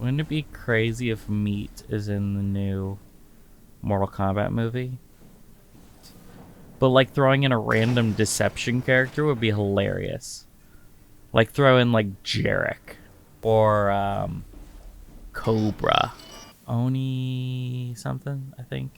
Wouldn't it be crazy if meat is in the new Mortal Kombat movie? But like throwing in a random deception character would be hilarious. Like throw in like Jarek or Cobra. Oni something, I think.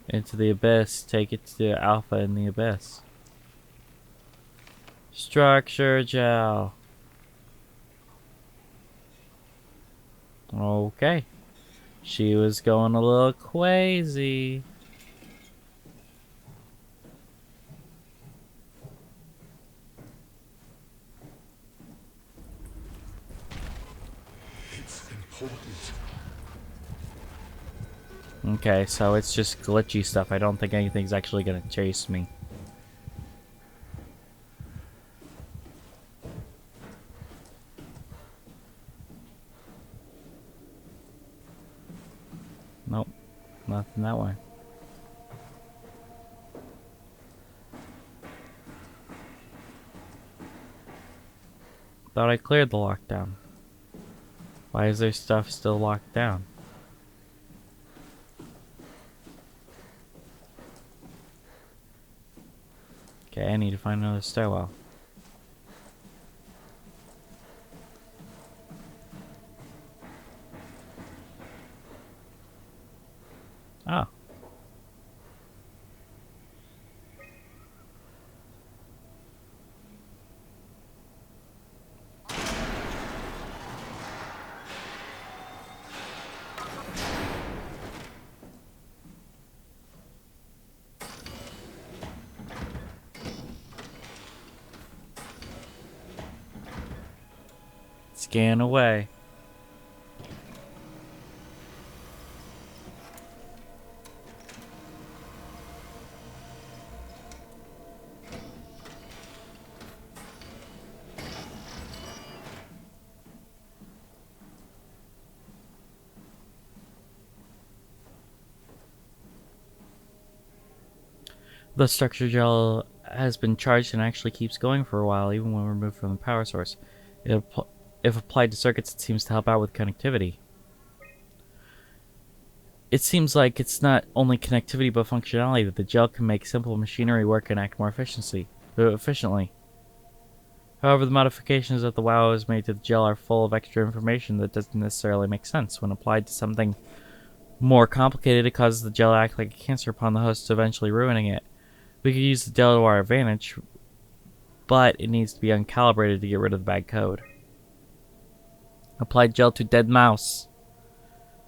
Into the abyss. Take it to Alpha in the abyss. Structure gel. Okay. She was going a little crazy. It's important. Okay, so it's just glitchy stuff. I don't think anything's actually gonna chase me. Nope. Nothing that way. Thought I cleared the lockdown. Why is there stuff still locked down? Okay, I need to find another stairwell. Oh. Scan away. The structure gel has been charged and actually keeps going for a while, even when removed from the power source. If applied to circuits, it seems to help out with connectivity. It seems like it's not only connectivity but functionality, that the gel can make simple machinery work and act more efficiently. However, the modifications that the WoW has made to the gel are full of extra information that doesn't necessarily make sense. When applied to something more complicated, it causes the gel to act like a cancer upon the host, eventually ruining it. We could use the gel to our advantage, but it needs to be uncalibrated to get rid of the bad code. Applied gel to dead mouse.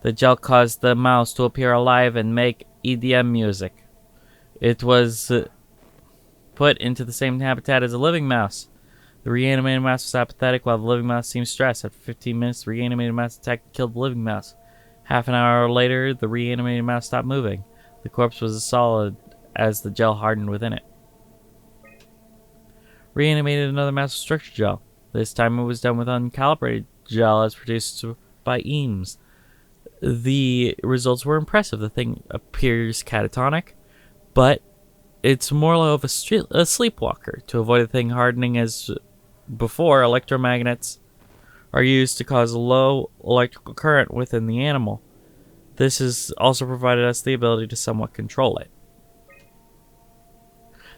The gel caused the mouse to appear alive and make EDM music. It was put into the same habitat as a living mouse. The reanimated mouse was apathetic while the living mouse seemed stressed. After 15 minutes, the reanimated mouse attacked and killed the living mouse. Half an hour later, the reanimated mouse stopped moving. The corpse was as solid as the gel hardened within it. Reanimated another mouse with structure gel. This time it was done with uncalibrated gel as produced by Eames. The results were impressive. The thing appears catatonic, but it's more of a sleepwalker. To avoid the thing hardening as before, electromagnets are used to cause a low electrical current within the animal. This has also provided us the ability to somewhat control it.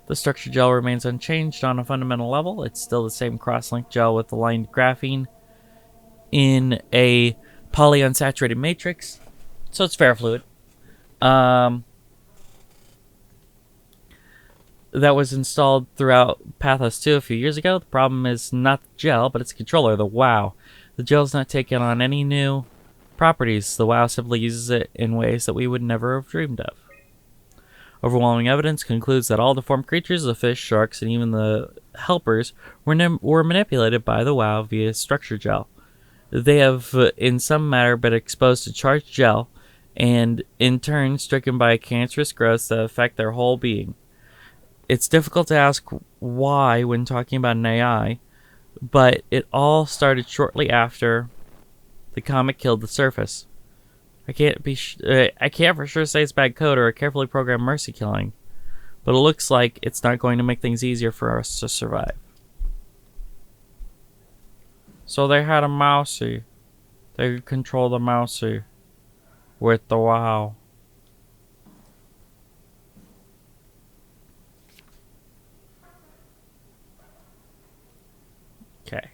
The structure gel remains unchanged on a fundamental level. It's still the same cross-linked gel with aligned graphene in a polyunsaturated matrix, so it's ferrofluid. That was installed throughout Pathos 2 a few years ago. The problem is not the gel, but its controller, the WoW. The gel's not taking on any new properties. The WoW simply uses it in ways that we would never have dreamed of. Overwhelming evidence concludes that all deformed creatures, the fish, sharks, and even the helpers, were manipulated by the WoW via structure gel. They have, in some manner, been exposed to charged gel, and in turn stricken by cancerous growths that affect their whole being. It's difficult to ask why when talking about an AI, But it all started shortly after the comet killed the surface. I can't for sure say it's bad code or a carefully programmed mercy killing, but it looks like it's not going to make things easier for us to survive. So they had a mousey. They could control the mousey with the WoW. Okay.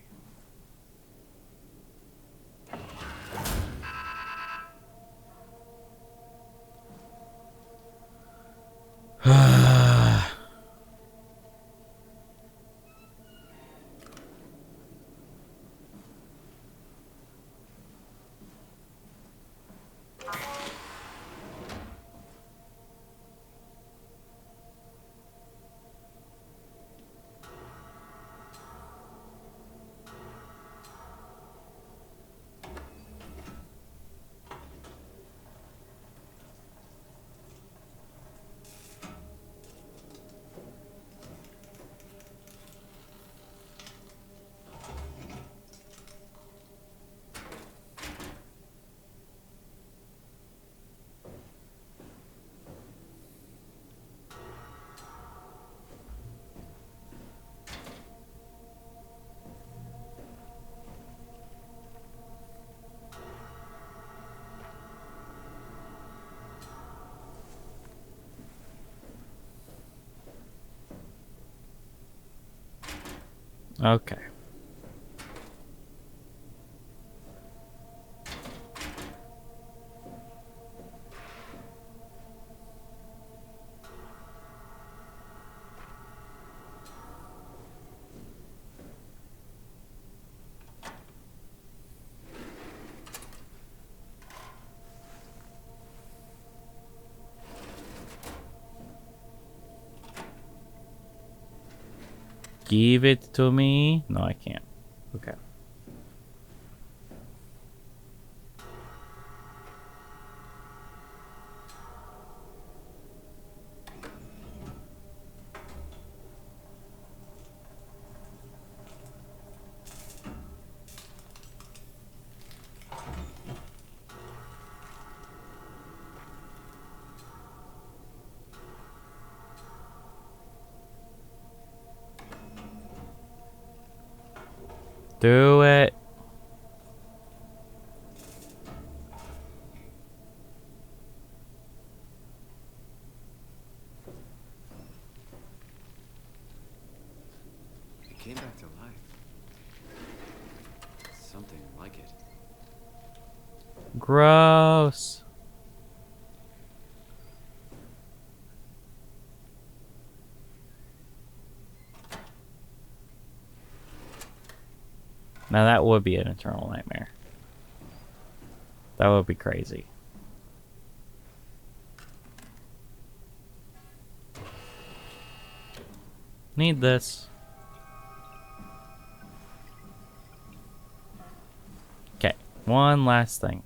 Okay. Give it to me. No, I can't. Okay. Do it. It came back to life. Something like it. Gross. Now that would be an eternal nightmare. That would be crazy. Need this. Okay, one last thing.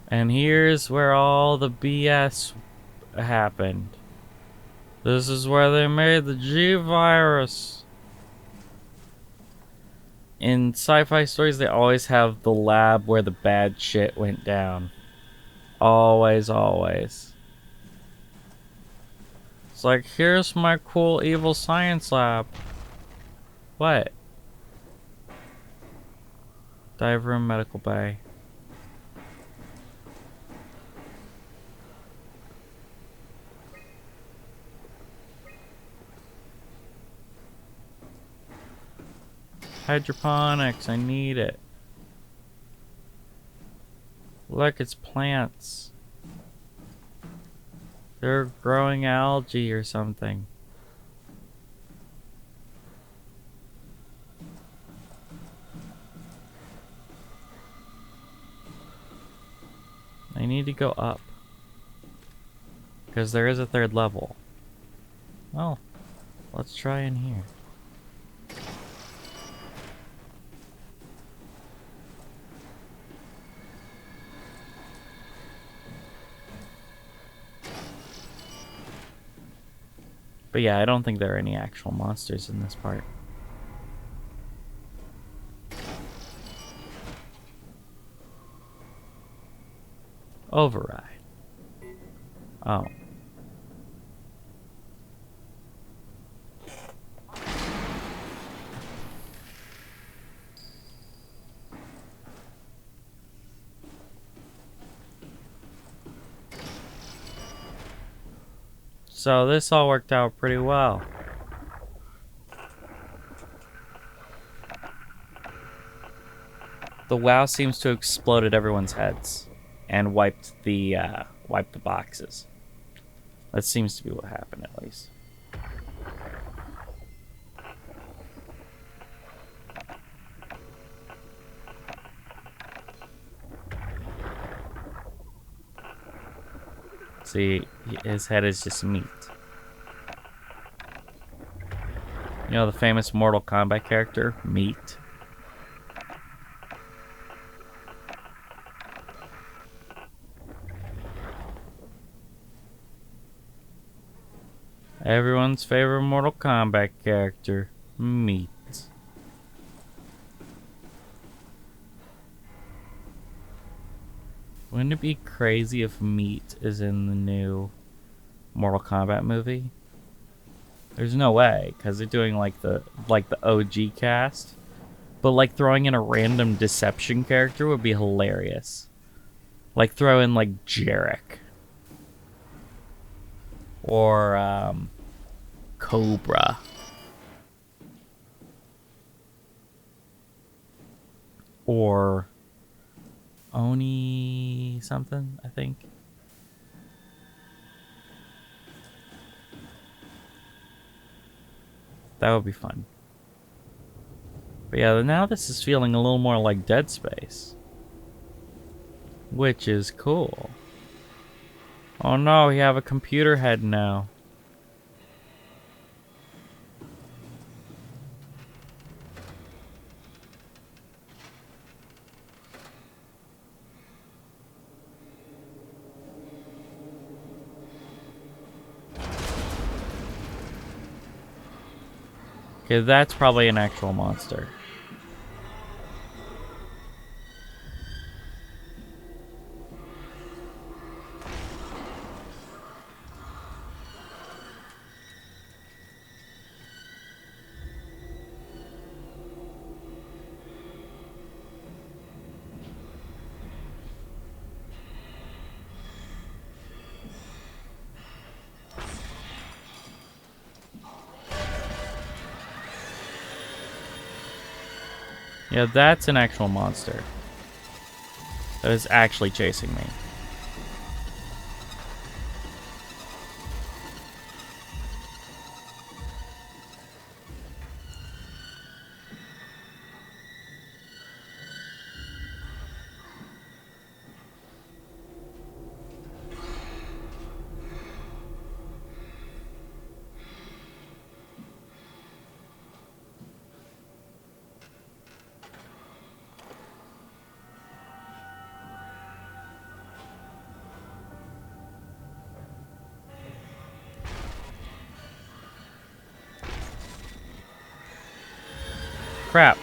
And here's where all the BS happened. This is where they made the G-Virus. In sci-fi stories, they always have the lab where the bad shit went down. Always, always. It's like, here's my cool evil science lab. What? Dive room, medical bay. Hydroponics, I need it. Look, it's plants. They're growing algae or something. I need to go up. Because there is a third level. Well, let's try in here. But yeah, I don't think there are any actual monsters in this part. Override. Oh. So this all worked out pretty well. The WoW seems to have exploded everyone's heads and wiped the boxes. That seems to be what happened, at least. See, his head is just meat. You know the famous Mortal Kombat character, Meat? Everyone's favorite Mortal Kombat character, Meat. Wouldn't it be crazy if Meat is in the new Mortal Kombat movie? There's no way, because they're doing like the OG cast. But like throwing in a random deception character would be hilarious. Like throw in like Jarek. Or Cobra. Or Oni something, I think. That would be fun. But yeah, now this is feeling a little more like Dead Space. Which is cool. Oh no, we have a computer head now. Okay, that's probably an actual monster. Yeah, that's an actual monster. That is actually chasing me. Crap.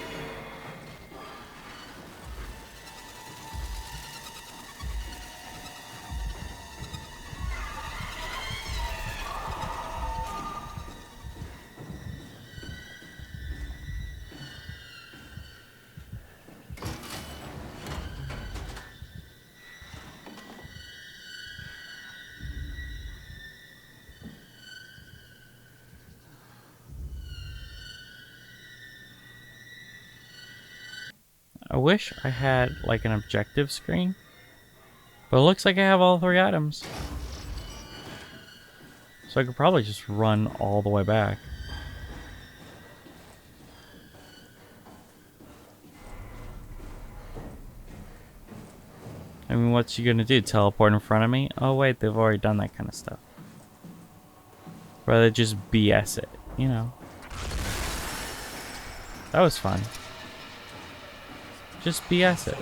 I wish I had like an objective screen. But it looks like I have all 3 items. So I could probably just run all the way back. I mean, what's she gonna do? Teleport in front of me? Oh wait, they've already done that kind of stuff. Rather just BS it, you know. That was fun. Just BS it.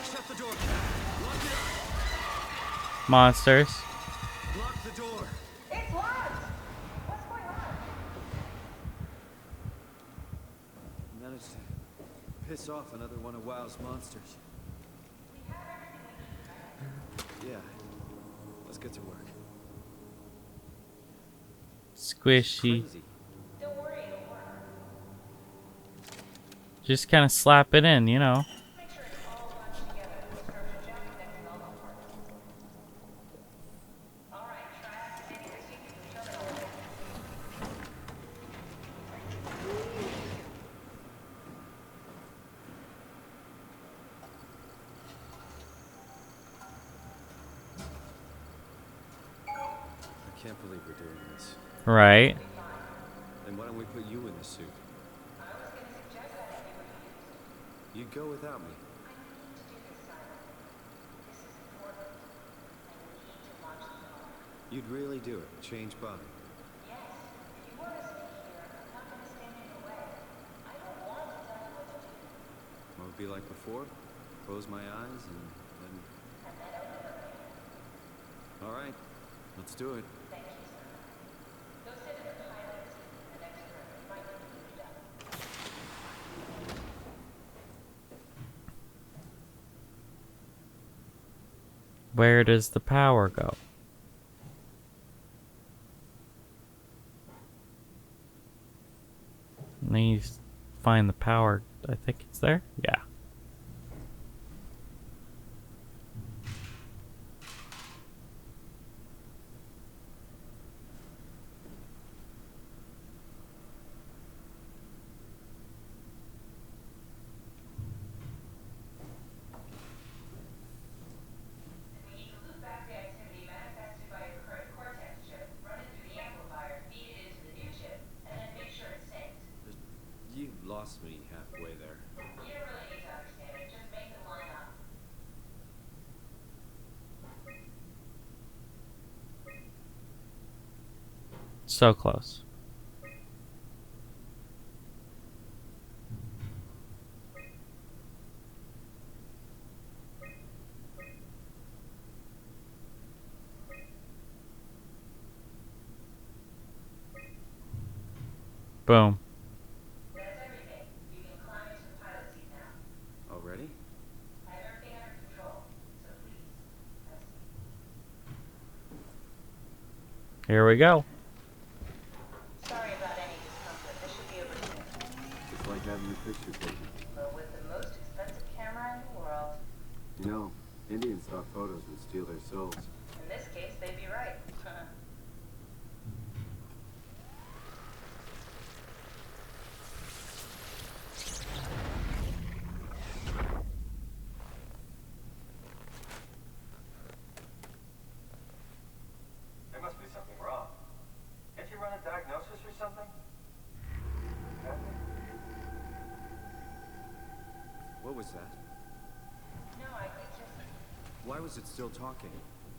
Shut the door. Lock it up. Monsters. Lock the door. It's locked! What's going on? Managed to piss off another one of WoW's monsters. We have everything we need, right? Yeah. Let's get to work. Squishy. Crazy. Don't worry, it'll work. Just kind of slap it in, you know. Make sure it's all bunched together. Description check, connecting all compartments. Alright, try activating the secret terminal. I can't believe we're doing this. Right. Then why don't we put you in the suit? I was going to suggest that if you were used. You'd go without me. I need to do this, Simon. This is important. I need to launch the car. You'd really do it. Change body. Yes, if you want to stay here, I'm not going to stand in your way. I don't want to tell you what to do. What would it be like before? Close my eyes and then... And then open them. All right. Let's do it. Thank you, sir. Go sit in the pilot seat in the next room. You might need to move down. Where does the power go? I need to find the power. I think it's there. Yeah. When you loop back the activity manifested by your current cortex chip, run it through the amplifier, feed it into the new chip, and then make sure it's synced. You lost me halfway there. You don't really need to understand it, just make them line up. So close. Boom. That's everything. You can climb into the pilot seat now. Already? I have everything under control, so please, trust me. Here we go. Sorry about any discomfort. This should be over soon. It's like having your picture taken. But with the most expensive camera in the world, You know, Indians thought photos would steal their souls. in this case, they'd be right. There must be something wrong. Can't you run a diagnosis or something? What was that? No, it's just, Why was it still talking?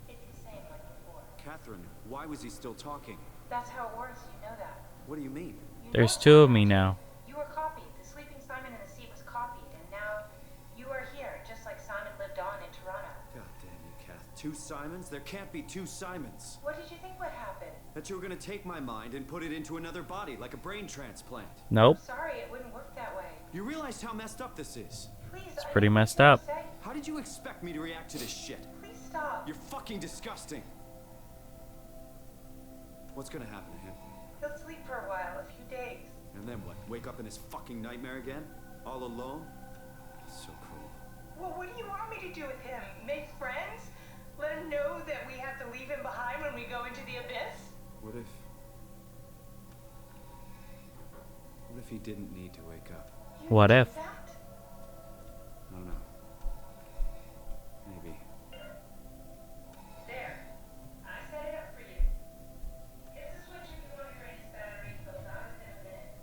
it's the same like before. Catherine, why was he still talking? That's how it works, you know that. What do you mean? You There's know two how of me it works. now. You were copied. The sleeping Simon in the seat was copied, and now you are here, just like Simon lived on in Toronto. God damn you, Kath. Two Simons? There can't be two Simons. What did you think would happen? That you were gonna take my mind and put it into another body, like a brain transplant. Nope. Sorry, it wouldn't work that way. You realize how messed up this is? Please, It's I pretty don't know messed what up. to say. How did you expect me to react to this shit? Please stop. You're fucking disgusting. What's gonna happen to him? He'll sleep for a while, a few days. And then what? Wake up in his fucking nightmare again? All alone? So cruel. Well, what do you want me to do with him? Make friends? Let him know that we have to leave him behind when we go into the abyss? What if... he didn't need to wake up? What if? I don't know. Maybe. There. I set it up for you. Hit the switch if you want to drain his battery. He'll die within a minute.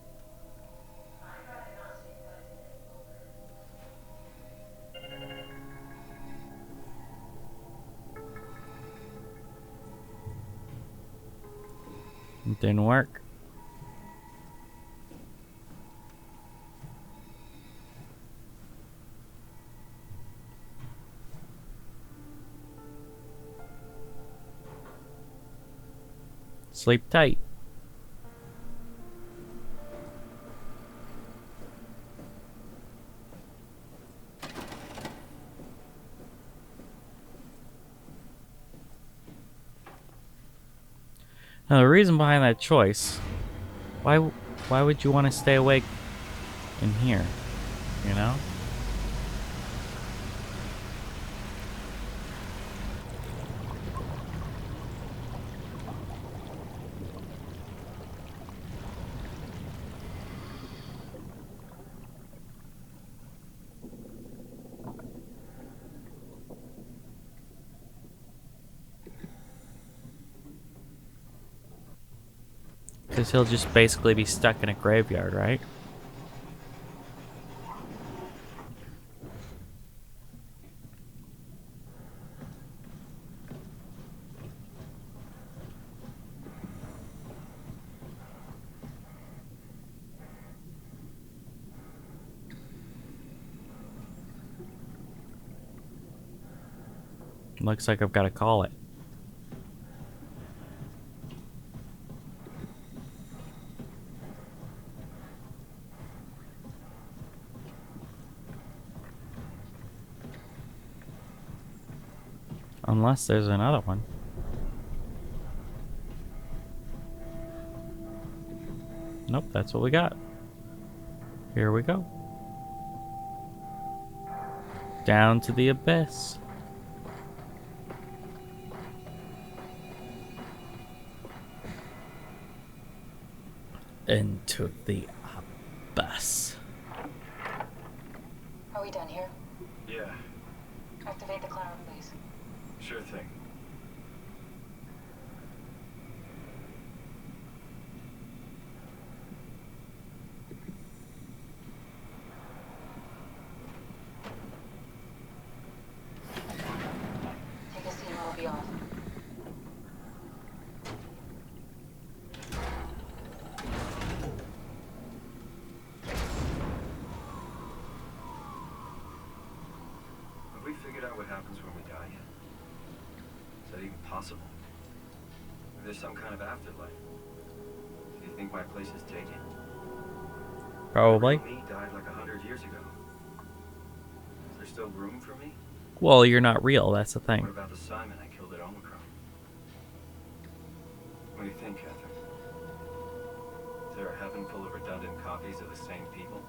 I'd rather not stay fuzzy any longer. It didn't work. Sleep tight. Now the reason behind that choice, why would you want to stay awake in here? You know? Because he'll just basically be stuck in a graveyard, right? Looks like I've got to call it. Unless there's another one. Nope, that's what we got. Here we go. Down to the abyss. Into the abyss. Are we done here? Yeah, Activate the cloud, please. sure thing. Take a seat and we'll be off. Have we figured out what happens when we die yet? Is that even possible? If there's some kind of afterlife, do you think my place is taken? Probably. Me died like 100 years ago. Is there still room for me? Well, you're not real, that's the What thing. about the Simon I killed at Omicron? What do you think, Catherine? Is there a heaven full of redundant copies of the same people?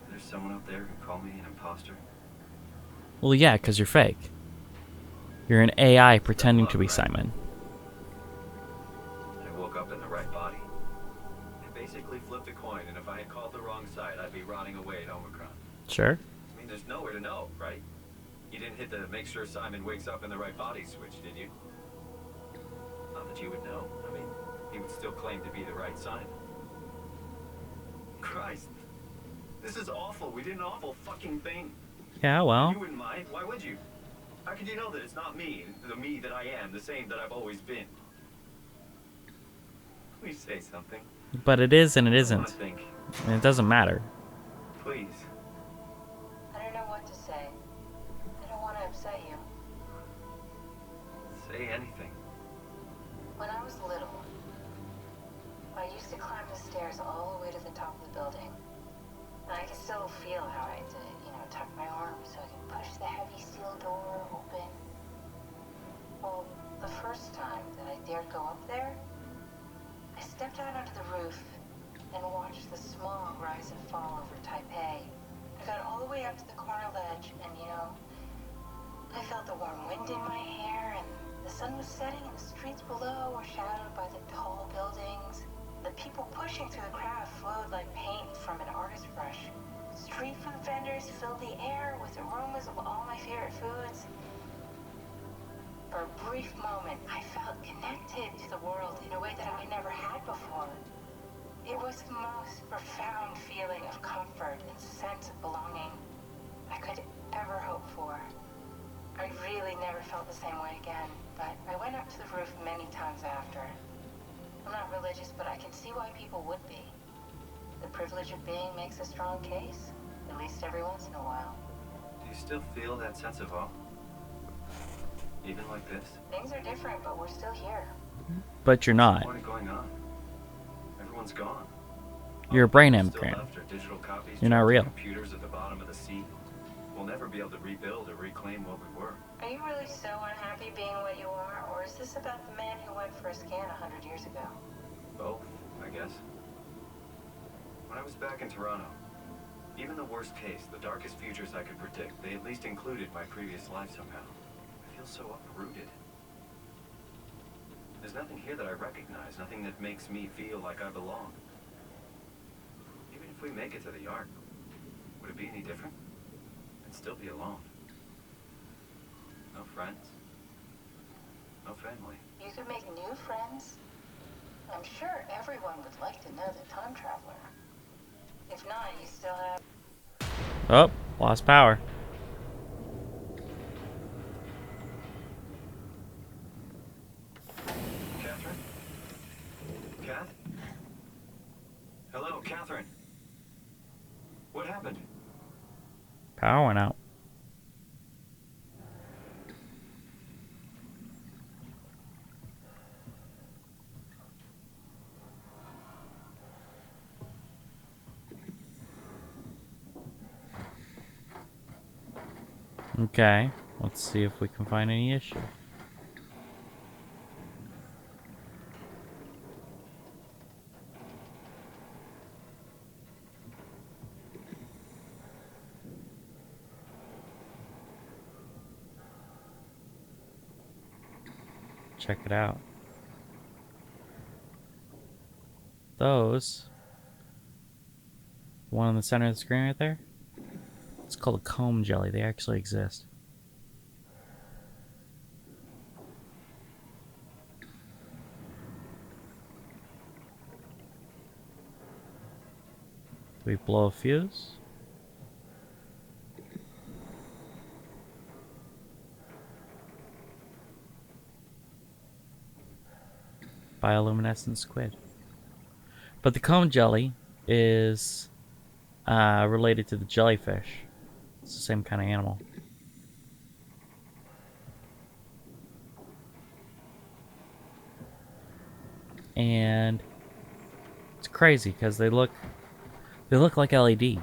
Is there someone up there who called me an imposter? Well, yeah, because you're fake. You're an AI pretending to be Simon. I woke up in the right body. I basically flipped a coin, and if I had called the wrong side, I'd be rotting away at Omicron. Sure. I mean, there's nowhere to know, right? You didn't hit the make sure Simon wakes up in the right body switch, did you? Not that you would know. I mean, he would still claim to be the right Simon. Christ. This is awful. We did an awful fucking thing. Yeah, well. You wouldn't mind. Why would you? How could you know that it's not me, the me that I am, the same that I've always been? Please say something. But it is and it I wanna isn't. think. And it doesn't matter. Please. I don't know what to say. I don't want to upset you. Say anything. When I was little, I used to climb the stairs all the way to the top of the building. And I can still feel how I had to, tuck my arms so I could push the heavy steel door open. Well, the first time that I dared go up there, I stepped out onto the roof and watched the smog rise and fall over Taipei. I got all the way up to the corner ledge and, I felt the warm wind in my hair and the sun was setting and the streets below were shadowed by the tall buildings. The people pushing through the crowd flowed like paint from an artist's brush. Street food vendors filled the air with aromas of all my favorite foods. For a brief moment, I felt connected to the world in a way that I never had before. It was the most profound feeling of comfort and sense of belonging I could ever hope for. I really never felt the same way again, but I went up to the roof many times after. I'm not religious, but I can see why people would be. The privilege of being makes a strong case, at least every once in a while. Do you still feel that sense of awe? Even like this? Things are different, but we're still here. But you're not. What's going on? Everyone's gone. You're a brain Still imprint. left are digital copies You're not trapped in real. computers at the bottom of the sea. We'll never be able to rebuild or reclaim what we were. Are you really so unhappy being what you are, or is this about the man who went for a scan 100 years ago? Both, I guess. When I was back in Toronto, even the worst case, the darkest futures I could predict, they at least included my previous life somehow. I feel so uprooted. There's nothing here that I recognize, nothing that makes me feel like I belong. Even if we make it to the Ark, would it be any different? I'd still be alone. No friends. No family. You could make new friends. I'm sure everyone would like to know the time traveler. If not, you still have... Oh, lost power. Catherine? Kath? Hello, Catherine. What happened? Power went out. Okay, let's see if we can find any issue. Check it out. Those, one in the center of the screen right there, it's called a comb jelly. They actually exist. Do we blow a fuse? Bioluminescent squid. But the comb jelly is related to the jellyfish. It's the same kind of animal. And it's crazy because they look like LED.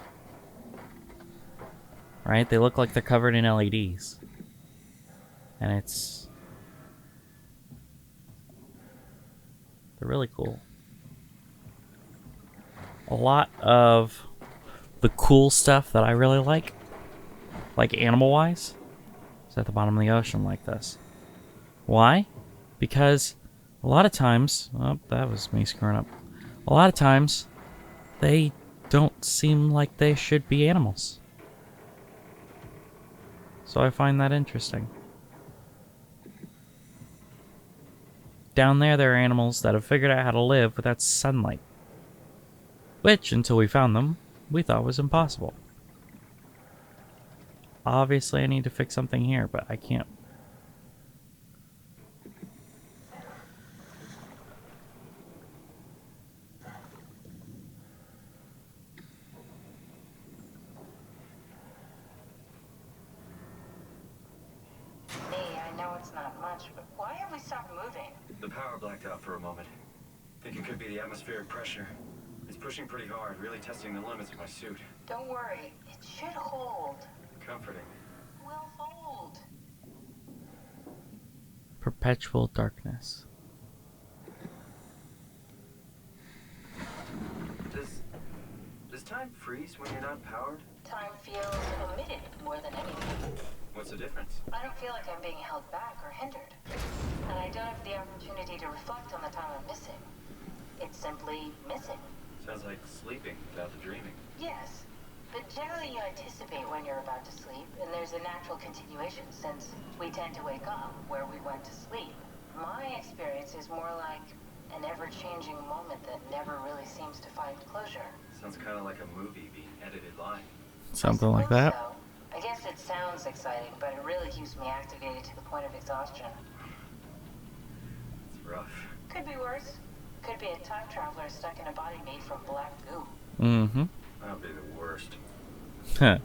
Right? They look like they're covered in LEDs. And they're really cool. A lot of the cool stuff that I really like animal-wise, is at the bottom of the ocean like this. Why? Because a lot of times, oh, that was me screwing up. A lot of times, they don't seem like they should be animals. So I find that interesting. Down there are animals that have figured out how to live without sunlight. Which, until we found them, we thought was impossible. Obviously, I need to fix something here, but I can't. Me, I know it's not much, but why have we stopped moving? The power blacked out for a moment. Think it could be the atmospheric pressure. It's pushing pretty hard, really testing the limits of my suit. Don't worry, it should hold. Comforting. We'll hold. Perpetual darkness. Does time freeze when you're not powered? Time feels omitted more than anything. What's the difference? I don't feel like I'm being held back or hindered. And I don't have the opportunity to reflect on the time I'm missing. It's simply missing. Sounds like sleeping without the dreaming. Yes, but generally you anticipate when you're about to sleep, and there's a natural continuation since we tend to wake up where we went to sleep. My experience is more like an ever-changing moment that never really seems to find closure. Sounds kind of like a movie being edited live. Something like Suppose that. so. I guess it sounds exciting, but it really keeps me activated to the point of exhaustion. It's rough. Could be worse. Could be a time traveler stuck in a body made from black goo. Mm-hmm. That would be the worst. Huh.